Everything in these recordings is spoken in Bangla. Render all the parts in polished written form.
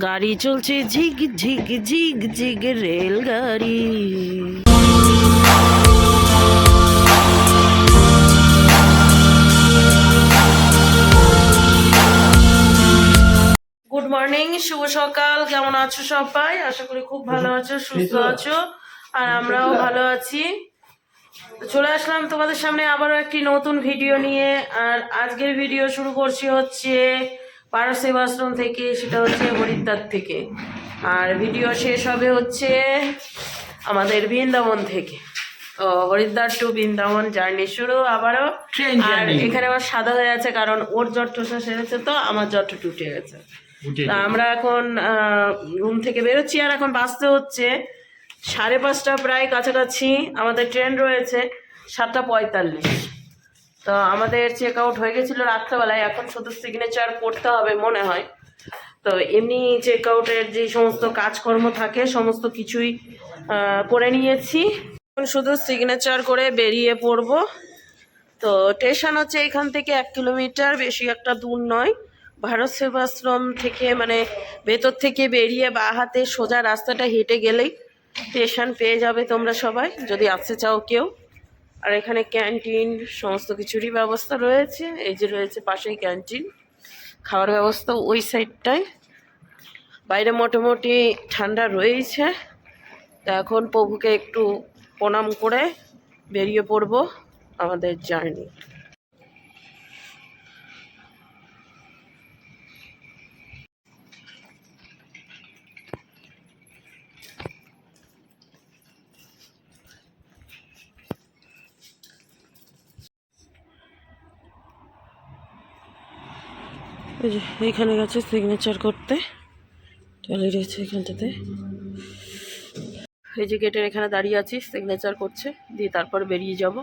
গাড়ি চলছে ঝিগ ঝিগ ঝিগ ঝিগ রেলগাড়ি। গুড মর্নিং, শুভ সকাল। কেমন আছো সবাই? আশা করি খুব ভালো আছো, সুস্থ আছো, আর আমরাও ভালো আছি। চলে আসলাম তোমাদের সামনে আবারও একটি নতুন ভিডিও নিয়ে। আর আজকের ভিডিও শুরু করছি হচ্ছে পারসেবাশ্রম থেকে, সেটা হচ্ছে হরিদ্বার থেকে। আর ভিডিও শেষ হবে হচ্ছে আমাদের বৃন্দাবন থেকে। তো হরিদ্বার টু বৃন্দাবন জার্নি শুরু আবারও। আর এখানে আমার সাদা হয়ে আছে কারণ ওর জ্বর ঠোসা সেরেছে, তো আমার জ্বরটা টুটে গেছে। তা আমরা এখন রুম থেকে বেরোচ্ছি, আর এখন বাজতে হচ্ছে 5:30 প্রায় কাছাকাছি। আমাদের ট্রেন রয়েছে 7:45। তো আমাদের চেক আউট হয়ে গেছিলো রাত্রেবেলায়, এখন শুধু সিগনেচার করতে হবে মনে হয়। তো এমনি চেক আউটের যে সমস্ত কাজকর্ম থাকে সমস্ত কিছুই করে নিয়েছি, এখন শুধু সিগনেচার করে বেরিয়ে পড়বো। তো স্টেশন হচ্ছে এখান থেকে 1 কিলোমিটার, বেশি একটা দূর নয়। ভারত সেবাশ্রম থেকে মানে ভেতর থেকে বেরিয়ে বাঁ হাতে সোজা রাস্তাটা হেঁটে গেলেই স্টেশন পেয়ে যাবে তোমরা সবাই, যদি আসতে চাও কেউ। আর এখানে ক্যান্টিন সমস্ত কিছুরই ব্যবস্থা রয়েছে। এই যে রয়েছে পাশেই ক্যান্টিন, খাওয়ার ব্যবস্থা ওই সাইডটায়। বাইরে মোটামুটি ঠান্ডা রয়েছে। তা এখন প্রভুকে একটু প্রণাম করে বেরিয়ে পড়ব আমাদের জার্নি। এই যে এইখানে গেছে সিগনেচার করতে, চলে রয়েছে এখানটাতে। এই যে গেটের এখানে দাঁড়িয়ে আছি, সিগনেচার করছে, দিয়ে তারপর বেরিয়ে যাব।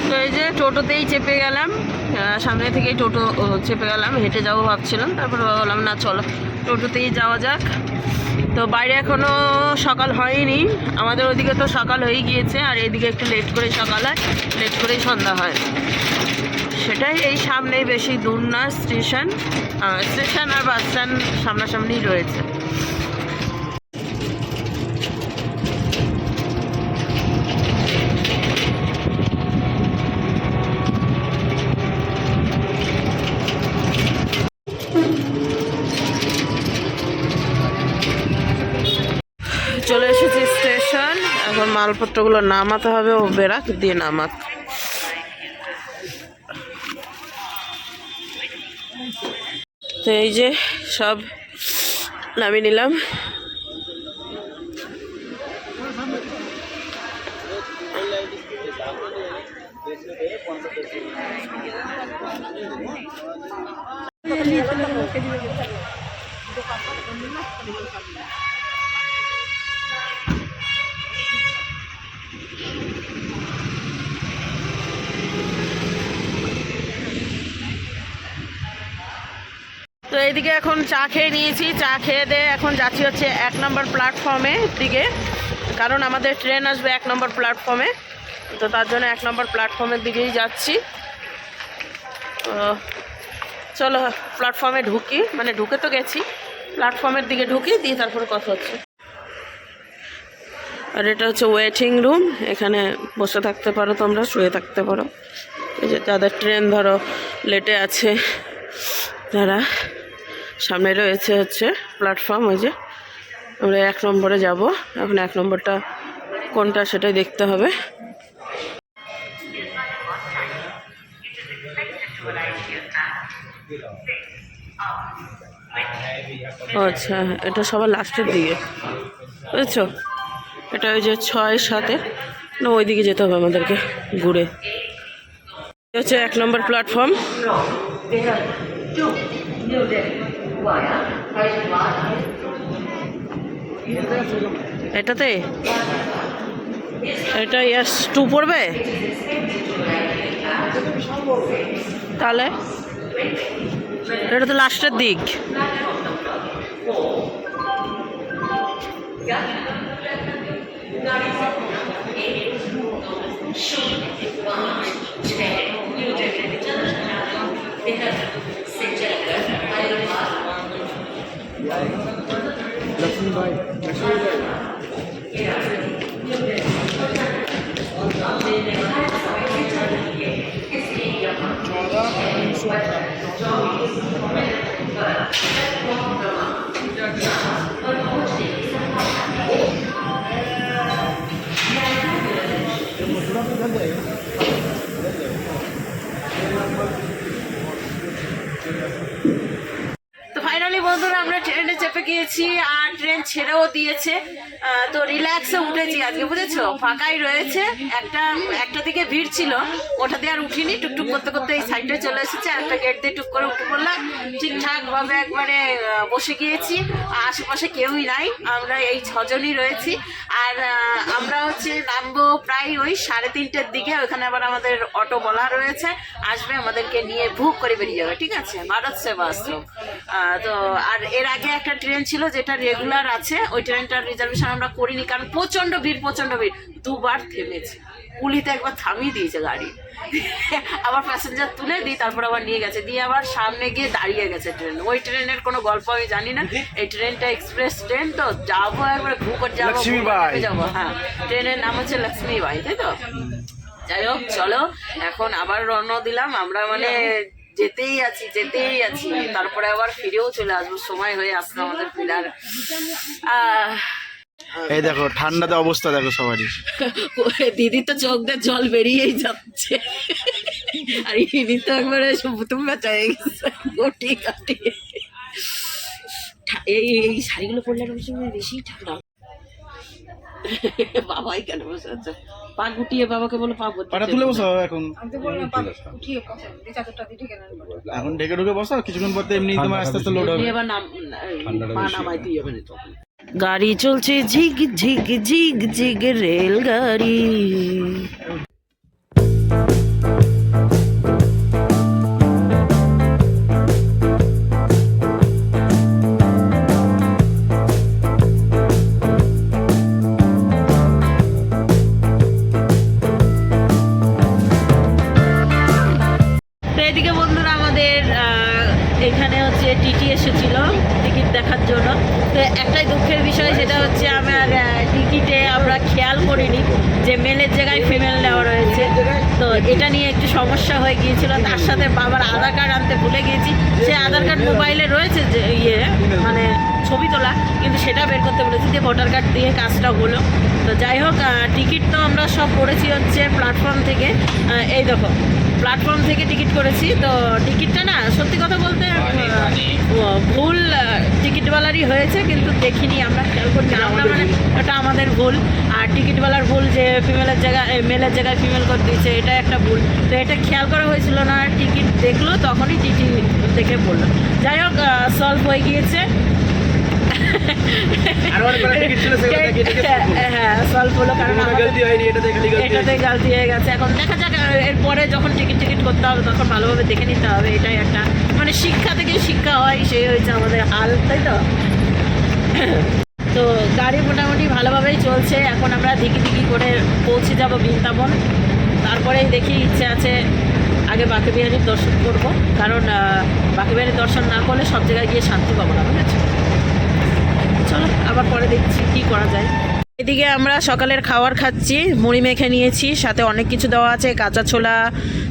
তো এই যে টোটোতেই চেপে গেলাম, সামনে থেকেই টোটো চেপে গেলাম। হেঁটে যাবো ভাবছিলাম, তারপর বললাম না চলো টোটোতেই যাওয়া যাক। তো বাইরে এখনো সকাল হয়নি, আমাদের ওদিকে তো সকাল হয়ে গিয়েছে, আর এদিকে একটু লেট করে সকাল হয়, লেট করেই সন্ধ্যা হয়। সেটাই, এই সামনেই, বেশি দূর না স্টেশন। স্টেশন আর বাস স্ট্যান্ড সামনাসামনি রয়েছে। চলে এসেছি স্টেশন, এখন মালপত্রগুলো নামাতে হবে। ও বেরাক দিয়ে নামাক। তো এই যে সব নামিয়ে নিলাম। তো এইদিকে এখন চা খেয়ে নিয়েছি, চা খেয়ে দিয়ে এখন যাচ্ছি হচ্ছে 1 নম্বর প্ল্যাটফর্মের দিকে, কারণ আমাদের ট্রেন আসবে 1 নম্বর প্ল্যাটফর্মে। তো তার জন্য 1 নম্বর প্ল্যাটফর্মের দিকেই যাচ্ছি। চলো প্ল্যাটফর্মে ঢুকি, মানে ঢুকে তো গেছি, প্ল্যাটফর্মের দিকে ঢুকি, দিয়ে তারপরে কথা হচ্ছে। আর এটা হচ্ছে ওয়েটিং রুম, এখানে বসে থাকতে পারো তোমরা, শুয়ে থাকতে পারো। এই যে যাদের ট্রেন ধরো লেটে আছে, যারা সামনে রয়েছে হচ্ছে প্ল্যাটফর্ম। ওই যে আমরা 1 নম্বরে যাব, এখন 1 নম্বরটা কোনটা সেটাই দেখতে হবে। আচ্ছা, এটা সবার লাস্টের দিকে, বুঝেছো? এটা ওই যে 6-7 না, ওই দিকে যেতে হবে আমাদেরকে ঘুরে। হচ্ছে 1 নম্বর প্ল্যাটফর্ম। এটাতে এটা S2 পড়বে তাহলে, এটা তো লাস্টের দিক। তো ফাইনালি বন্ধুরা আমরা ট্রেনে চেপে গিয়েছি আর ট্রেন ছেড়েও দিয়েছে। তো রিল্যাক্সে উঠেছি আজকে, বুঝেছো, ফাঁকাই রয়েছে। একটা দিকে ভিড় ছিল, ওটা দিয়ে আর উঠিনি, টুকটুক করতে করতে এই সাইডে চলে এসেছে। একটা গেট দিয়ে টুক করে উঠে পড়লাম, ঠিকঠাক ভাবে একবারে বসে গিয়েছি। আশেপাশে কেউই নাই, আমরা এই 6 জনই রয়েছি। আর আমরা হচ্ছে নামবো প্রায় ওই 3:30টার দিকে। ওখানে আবার আমাদের অটো বলা রয়েছে, আসবে আমাদেরকে নিয়ে বুক করে বেরিয়ে যাবে, ঠিক আছে, ভারত সেবা আশ্রম। তো আর এর আগে একটা ট্রেন ছিল যেটা রেগুলার আছে, ওই ট্রেনটার রিজার্ভেশন আমরা করিনি, কারণ প্রচন্ড ভিড়। 2বার থেমেছে, পুলিতে একবার থামিয়ে দিয়েছে গাড়ি, আবার প্যাসেঞ্জার তুলে দিই, তারপর আবার নিয়ে গেছে, দিয়ে আবার সামনে গিয়ে দাঁড়িয়ে গেছে ট্রেন। ওই ট্রেনের কোনো গল্প আমি জানি না, এই ট্রেনটা এক্সপ্রেস ট্রেন, তো যাবো একবারে ঘুরে যাবো। হ্যাঁ, ট্রেনের নাম হচ্ছে লক্ষ্মীবাই, তাই তো। যাই হোক, চলো এখন আবার রওনা দিলাম আমরা, মানে যেতেই আছি, তারপরে আবার ফিরেও চলে আসবো, সময় হয়ে আসছে আমাদের ফিরার। এই দেখো ঠান্ডাতে অবস্থা দেখো সবারই। দিদি তো চোখ দিয়ে জল বেরিয়েই যাচ্ছে, আর ইনি তো একবারে তুমি বাঁচাই গেছে গোটি কাটি। এই শাড়িগুলো পরলে বেশি ঠান্ডা। বাবাই কেন বসে আছে, পা গুটিয়ে বাবাকে বলো পা তুলে বসো। এখন ঢেকে ঢুকে বসো, কিছুক্ষণ পর এমনি তোমার আস্তে আস্তে লোড হবে। এবার নামাই দিয়ে যাবে। গাড়ি চলছে ঝিগ ঝিগ ঝিগ ঝিগ রেলগাড়ি। এদিকে বন্ধুরা আমাদের এখানে হচ্ছে টিটি এসেছিল টিকিট দেখার জন্য। তো একটাই দুঃখের বিষয়, সেটা হচ্ছে আমার টিকিটে আমরা খেয়াল করিনি যে মেলের জায়গায় ফিমেল নেওয়া রয়েছে। তো এটা নিয়ে একটু সমস্যা হয়ে গিয়েছিল। তার সাথে বাবার আধার কার্ড আনতে ভুলে গিয়েছি। সে আধার কার্ড মোবাইলে রয়েছে, যে মানে ছবি তোলা, কিন্তু সেটা বের করতে বলেছি, যে ভোটার কার্ড দিয়ে কাজটা হলো। তো যাই হোক, টিকিট তো আমরা সব করেছি হচ্ছে প্ল্যাটফর্ম থেকে। এই দেখো, প্ল্যাটফর্ম থেকে টিকিট করেছি। তো টিকিটটা না, সত্যি কথা বলতে ভুল টিকিটওয়ালারই হয়েছে, কিন্তু দেখিনি আমরা, খেয়াল করি না আমরা, মানে ওটা আমাদের ভুল। আর টিকিটওয়ালার ভুল যে ফিমেলের জায়গায় মেলের জায়গায় ফিমেল করে দিয়েছে, এটা একটা ভুল। তো এটা খেয়াল করা হয়েছিল না, টিকিট দেখলো তখনই টিটি দেখে পড়লো। যাই হোক, সলভ হয়ে গিয়েছে। হ্যাঁ, সলভ হলো, কারণ এটাতে গালতি হয়ে গেছে। এখন দেখা যাক, এরপরে যখন টিকিট করতে হবে তখন ভালোভাবে দেখে নিতে হবে। এটাই একটা, মানে শিক্ষা থেকে শিক্ষা হয়, সেই হয়েছে আমাদের হাল, তাই তো। তো গাড়ি মোটামুটি ভালোভাবেই চলছে। এখন আমরা দিকি করে পৌঁছে যাব বৃন্দাবন। তারপরেই দেখি, ইচ্ছে আছে আগে বাঁকেবিহারীর দর্শন করব, কারণ বাঁকেবিহারীর দর্শন না করলে সব জায়গায় গিয়ে শান্তি পাবো না, বুঝেছো। চলো আবার পরে দেখছি কি করা যায়। এদিকে আমরা সকালের খাবার খাচ্ছি, মুড়ি মেখে নিয়েছি, সাথে অনেক কিছু দেওয়া আছে, কাঁচা ছোলা,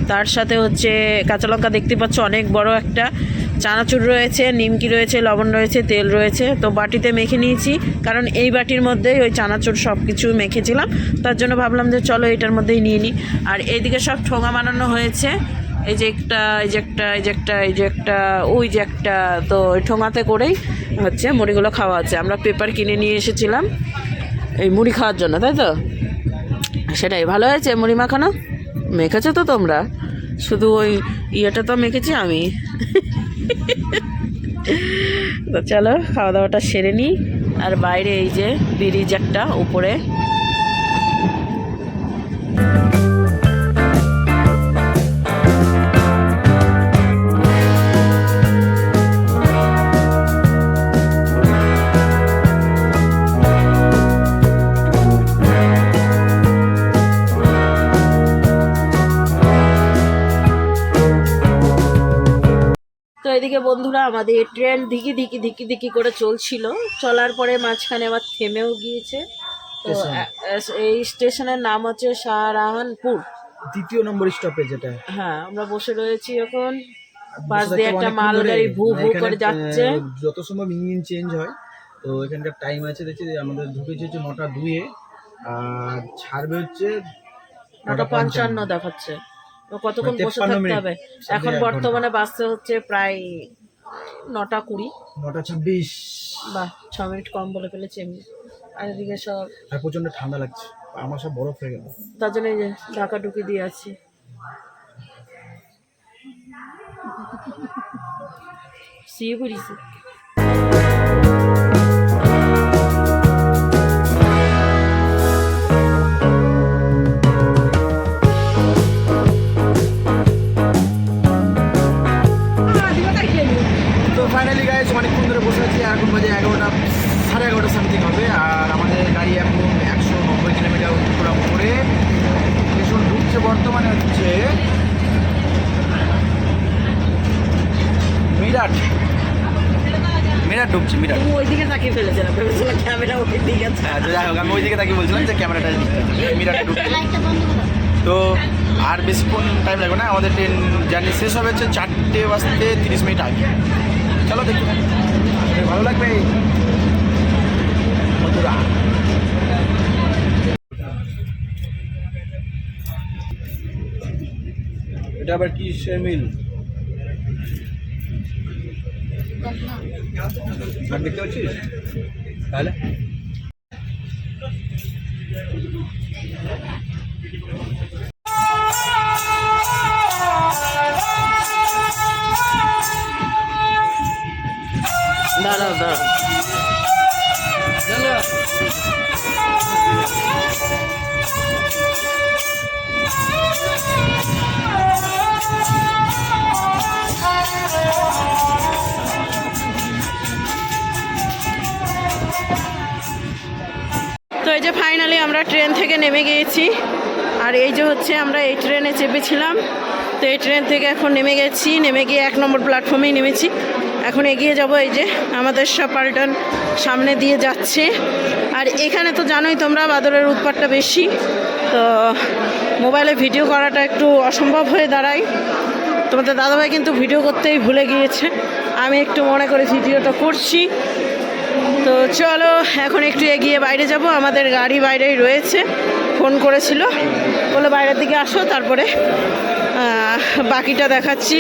তার সাথে হচ্ছে কাঁচা লঙ্কা দেখতে পাচ্ছ অনেক বড় একটা, চানাচুর রয়েছে, নিমকি রয়েছে, লবণ রয়েছে, তেল রয়েছে। তো বাটিতে মেখে নিয়েছি, কারণ এই বাটির মধ্যেই ওই চানাচুর সব কিছু মেখেছিলাম, তার জন্য ভাবলাম যে চলো এটার মধ্যেই নিয়ে নিই। আর এইদিকে সব ঠোঙা বানানো হয়েছে, এই যে একটা, এই যে একটা, এই যে একটা, এই যে একটা, ওই যে একটা। তো ওই ঠোঙাতে করেই হচ্ছে মুড়িগুলো খাওয়া হচ্ছে। আমরা পেপার কিনে নিয়ে এসেছিলাম এই মুড়ি খাওয়ার জন্য, তাই তো। সেটাই ভালো হয়েছে মুড়ি মাখানো। মেখেছো তো তোমরা, শুধু ওই ইয়েটা তো মেখেছি আমি। তো চলো খাওয়া দাওয়াটা সেরে নিই। আর বাইরে এই যে ব্রিজ একটা উপরে, তো এদিকে বন্ধুরা আমাদের ট্রেন ধিকি ধিকি ধিকি ধিকি করে চলছিল, চলার পরে মাঝখানে আবার থেমেও গিয়েছে। তো এই স্টেশনের নাম হচ্ছে শাহরাহানপুর, 2য় নম্বর স্টপেজ এটা। হ্যাঁ আমরা বসে রয়েছি এখন, পাশ দিয়ে একটা মালগাড়ি ভু ভু করে যাচ্ছে। যত সম্ভব ইঞ্জিন চেঞ্জ হয়, তো এখানকার টাইম আছে দেখছি আমাদের ঢুকেছে হচ্ছে 9টা 2-এ, আর ছাড়বে হচ্ছে 9টা 55 দেখাচ্ছে। তো কতক্ষণ মানে বসে 53 থাকতে মিনিট, হবে? সাড়ে এখন 1 ঘন্টা। বর্তমানে বাসে হচ্ছে প্রায় 9টা 20। 9টা 26। বাহ, 6 মিনিট কম বলে ফেলেছি আমি। আর এদিকে সব, আর প্রচন্ড ঠান্ডা লাগছে, আমার সব বরফ হয়ে গেল। তার জন্য এই যে ঢাকা ঢুকি দিয়ে আছি। শুয়ে পড়িছি। তো ফাইনালি গাইস অনেকক্ষণ ধরে বসে আছি, এখন বাজে 11টা, সাড়ে 11টা সামথিং হবে। আর আমাদের গাড়ি এখন 190 কিলোমিটার অতিক্রম করে স্টেশন ঢুকছে। বর্তমানে হচ্ছে মিরাট ঢুকছে, মিরাট। তুমি ওইদিকে তাকিয়ে ফেলেছিলাম, ভেবেছিলাম ক্যামেরা ওকে ঠিক আছে। হ্যাঁ, তো যাই হোক আমি ওইদিকে তাকিয়ে বলছিলাম যে ক্যামেরাটা মিরাট ঢুকছে। তো আর বেশিক্ষণ টাইম লাগবে না, আমাদের ট্রেন জার্নি শেষ হবে হচ্ছে 4:30 আগে। চলো দেখি, ভালো লাগবে মথুরা। এটা আবার কি মিল? আর দেখতে পাচ্ছিস তাহলে? দাঁড়াও দাঁড়াও। তো এই যে ফাইনালি আমরা ট্রেন থেকে নেমে গিয়েছি, আর এই যে হচ্ছে আমরা এই ট্রেনে চেপেছিলাম। তো এই ট্রেন থেকে এখন নেমে গেছি, নেমে গিয়ে 1 নম্বর প্ল্যাটফর্মেই নেমেছি। এখন এগিয়ে যাব, এই যে আমাদের সব পাল্টন সামনে দিয়ে যাচ্ছে। আর এখানে তো জানোই তোমরা, বাদরের উৎপাতটা বেশি, তো মোবাইলে ভিডিও করাটা একটু অসম্ভব হয়ে দাঁড়ায়। তোমাদের দাদাভাই কিন্তু ভিডিও করতেই ভুলে গিয়েছে, আমি একটু মনে করে ভিডিওটা করছি। তো চলো এখন একটু এগিয়ে বাইরে যাব, আমাদের গাড়ি বাইরেই রয়েছে, ফোন করেছিল, বলে বাইরের দিকে আসো, তারপরে বাকিটা দেখাচ্ছি।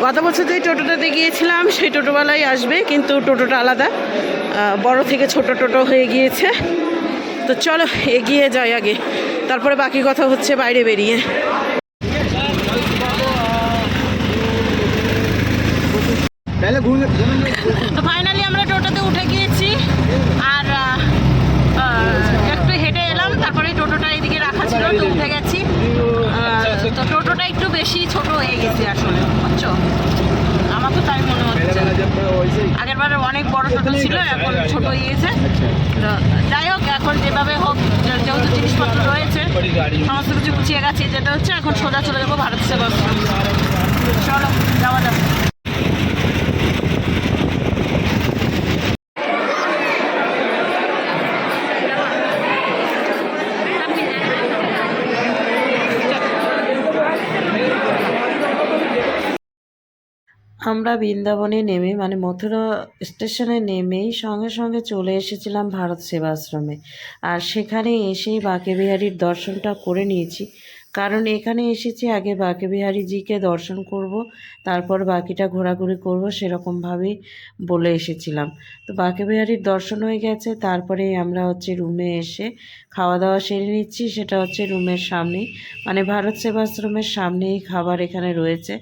গত বছর যে টোটোটাতে গিয়েছিলাম সেই টোটোওয়ালাই আসবে, কিন্তু টোটোটা আলাদা, বড় থেকে ছোট টোটো হয়ে গিয়েছে। তো চলো এগিয়ে যাই আগে, তারপরে বাকি কথা হচ্ছে বাইরে বেরিয়ে। তো ফাইনালি আমরা টোটোতে উঠে গিয়েছি, আর একটু হেঁটে এলাম, তারপরে টোটোটা এদিকে রাখা ছিল, তো উঠে গেছি। তো টোটোটা একটু বেশি ছোট হয়ে গেছে আসলে, বুঝছো, আমার তো তাই মনে হচ্ছে। আগের বারে অনেক বড় টোটো ছিল, এখন ছোট হয়ে গেছে। তো যাই হোক, এখন যেভাবে হোক, যেহেতু জিনিসপত্র রয়েছে সমস্ত কিছু গুছিয়ে গেছে, যেটা হচ্ছে এখন সোজা চলে যাবো ভারত সেবাশ্রম। চলো যাওয়া যাবে। আমরা বৃন্দাবনে নেমে, মানে মথুরা স্টেশনে নেমেই সঙ্গে সঙ্গে চলে এসেছিলাম ভারত সেবাশ্রমে। আর সেখানে এসেই বাঁকেবিহারীর দর্শনটা করে নিয়েছি, কারণ এখানে এসেছি আগে বাঁকেবিহারীজিকে দর্শন করব, তারপর বাকিটা ঘোরাঘুরি করব, সেরকমভাবেই বলে এসেছিলাম। তো বাঁকেবিহারীর দর্শন হয়ে গেছে, তারপরে আমরা হচ্ছে রুমে এসে খাওয়া দাওয়া সেরে নিচ্ছি। সেটা হচ্ছে রুমের সামনেই, মানে ভারত সেবাশ্রমের সামনেই খাবার এখানে রয়েছে,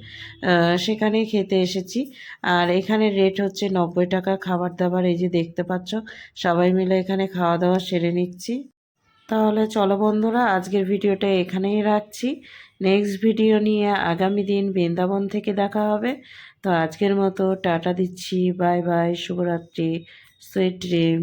সেখানেই খেতে এসেছি। আর এখানে রেট হচ্ছে 90 টাকা খাবার দাবার। এই যে দেখতে পাচ্ছ, সবাই মিলে এখানে খাওয়া দাওয়া সেরে নিচ্ছি। তাহলে চলো বন্ধুরা, আজকের ভিডিওটা এখানেই রাখছি। নেক্সট ভিডিও নিয়ে আগামী দিন বৃন্দাবন থেকে দেখা হবে। তো আজকের মতো টাটা দিচ্ছি, বাই বাই, শুভরাত্রি, সুইট ড্রিম।